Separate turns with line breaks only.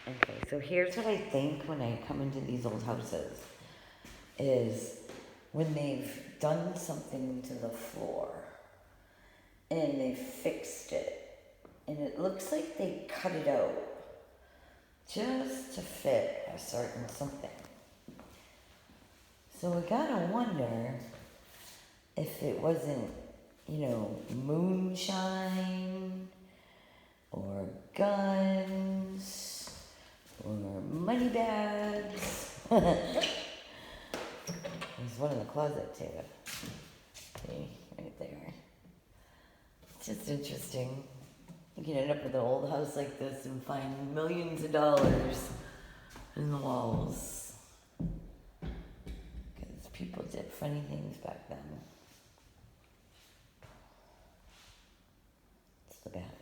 Okay, so here's what I think when I come into these old houses is when they've done something to the floor and they fixed it and it looks like they cut it out just to fit a certain something. So I gotta wonder if it wasn't, moonshine or guns or money bags. There's one in the closet too. See, right there. It's just interesting. You can end up with an old house like this and find millions of dollars in the walls. Because people did funny things back then. It's the bathroom.